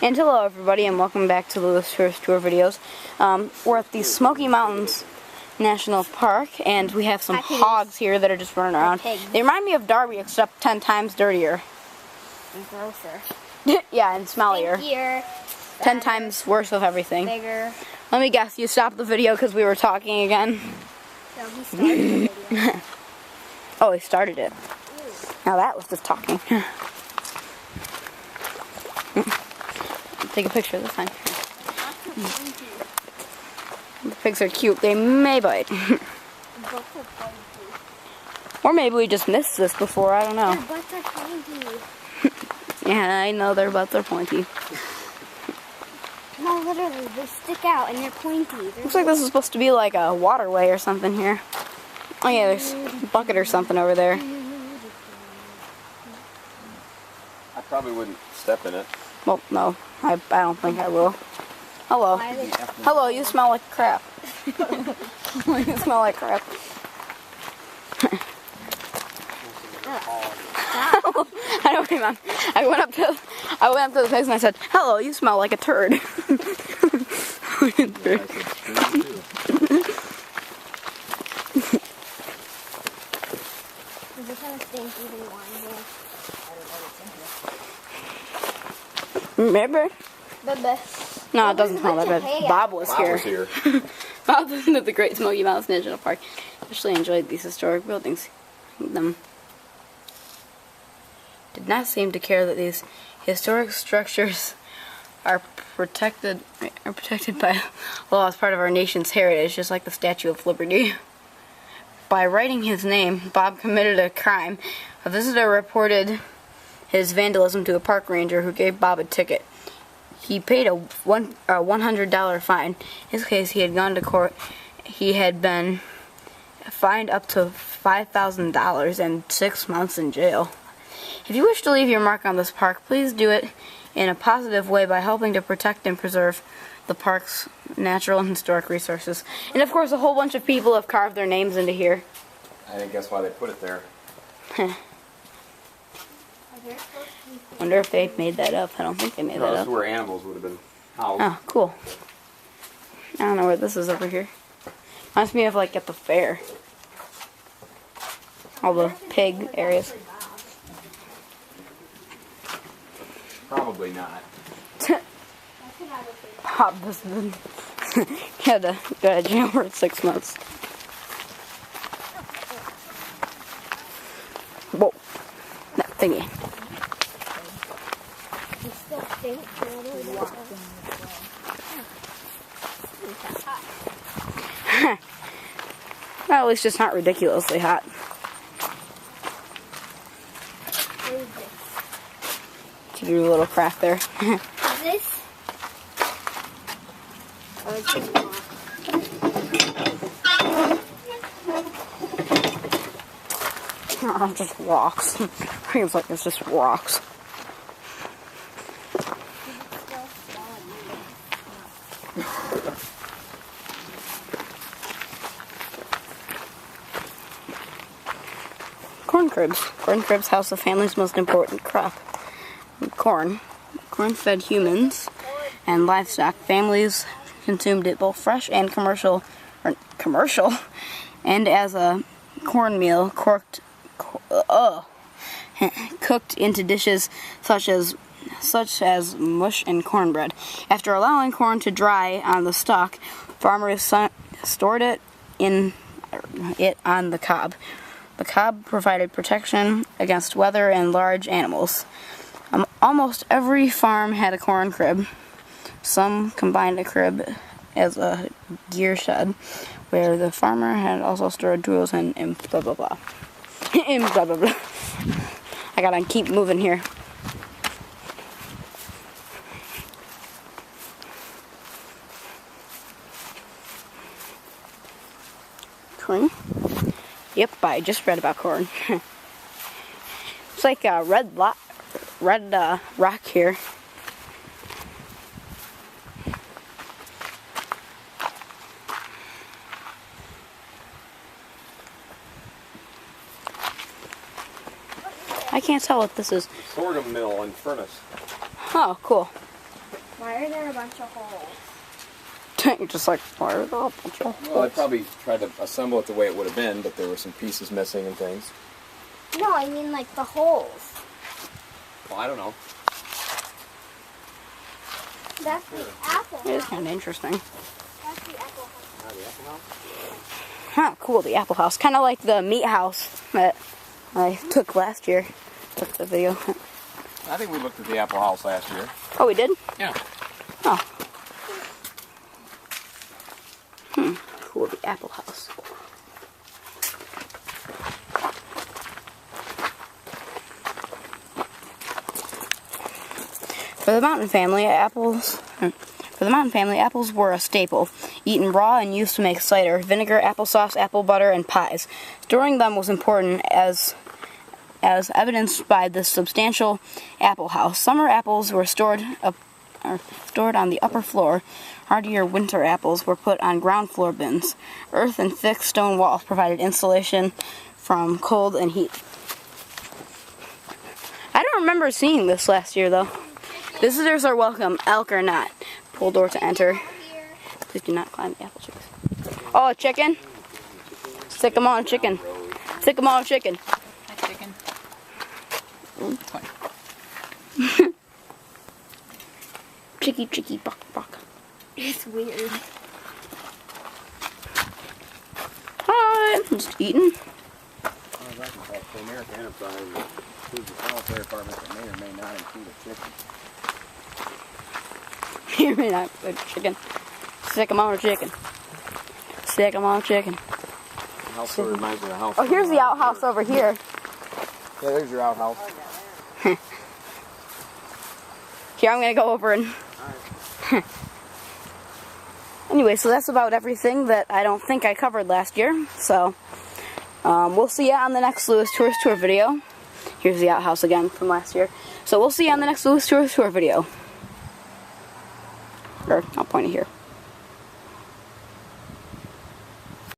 And hello everybody, and welcome back to the Lewis Tourist Tour videos. We're at the Smoky Mountains National Park, and we have some hogs here that are just running around. They remind me of Darby, except 10 times dirtier. And grosser. Yeah, and smellier. Stinkier. 10 times worse of everything. Bigger. Let me guess, you stopped the video because we were talking again? No, he started the video. Oh, he started it. Now that was just talking. Take a picture this time. The pigs are cute. They may bite. Or maybe we just missed this before. I don't know. Their butts are pointy. Yeah, I know their butts are pointy. No, literally, they stick out and they're pointy. Looks like this is supposed to be like a waterway or something here. Oh yeah, there's a bucket or something over there. I probably wouldn't step in it. Well, no, I don't think I will. Hello. Hello, you smell like crap. You smell like crap. I don't remember. I went up to the pigs and I said, "Hello, you smell like a turd." Is it kind of stinky than wine here? Maybe. Bebe. No, it doesn't smell that bad. Bob was here. Bob was at the Great Smoky Mountains National Park. Especially enjoyed these historic buildings. Them did not seem to care that these historic structures are protected by law as part of our nation's heritage, just like the Statue of Liberty. By writing his name, Bob committed a crime. A visitor reported his vandalism to a park ranger, who gave Bob a ticket. He paid a $100 fine. In his case, he had gone to court. He had been fined up to $5,000 and 6 months in jail. If you wish to leave your mark on this park, please do it in a positive way by helping to protect and preserve the park's natural and historic resources. And of course, a whole bunch of people have carved their names into here. I think that's why they put it there. Wonder if they made that up. I don't think they made that up. That's where animals would have been housed. Oh, cool. I don't know where this is over here. Reminds me of like at the fair. All the pig areas. Probably not. Bob has been had to go to jail for 6 months. Whoa, that thingy. Well, at least it's not ridiculously hot. To do a little craft there. Is this? Oh, it's just just rocks. Feels like it's just rocks. Corn cribs. Corn cribs house the family's most important crop. Corn. Corn fed humans and livestock. Families consumed it both fresh and commercial, and as a cornmeal cooked into dishes such as mush and cornbread. After allowing corn to dry on the stalk, farmers stored it on the cob. The cob provided protection against weather and large animals. Almost every farm had a corn crib. Some combined a crib as a gear shed, where the farmer had also stored tools and blah blah blah. And blah blah blah. I gotta keep moving here. Corn? Yep, I just read about corn. It's like a red rock here. I can't tell what this is. Sorghum mill and furnace. Oh, cool. Why are there a bunch of holes? You're just like, why are there a bunch of Well, I probably tried to assemble it the way it would have been, but there were some pieces missing and things. No, I mean like the holes. Well, I don't know. That's the apple It is house. kind of interesting. That's the apple house. The apple house? Huh, cool, the apple house. Kind of like the meat house that I took last year. Took the video. I think we looked at the apple house last year. Oh, we did? Yeah. Oh. Cool, the apple house. For the mountain family, apples were a staple, eaten raw and used to make cider, vinegar, applesauce, apple butter, and pies. Storing them was important as evidenced by the substantial apple house. Summer apples were stored on the upper floor. Hardier winter apples were put on ground floor bins. Earth and thick stone walls provided insulation from cold and heat. I don't remember seeing this last year, though. Visitors are welcome, elk or not. Pull door to enter. Please do not climb the apple trees. Oh, a chicken? Stick 'em on, chicken. Stick 'em on, chicken. Hi, chicken. Chicky, chicky, buck, buck. It's weird. Hi, I'm just eating. The American Enterprise includes the sanitary department that may or may not include a chicken. Here, may not put chicken. Stick 'em on a chicken. Stick 'em on a chicken. The house sort of reminds me of the house. Oh, here's the outhouse over here. Yeah, there's your outhouse. Here, I'm gonna go over and. Anyway, so that's about everything that I don't think I covered last year. So, we'll see you on the next Lewis Tours Tour video. Here's the outhouse again from last year. So we'll see you on the next Lewis Tours Tour video. Or, I'll point it here.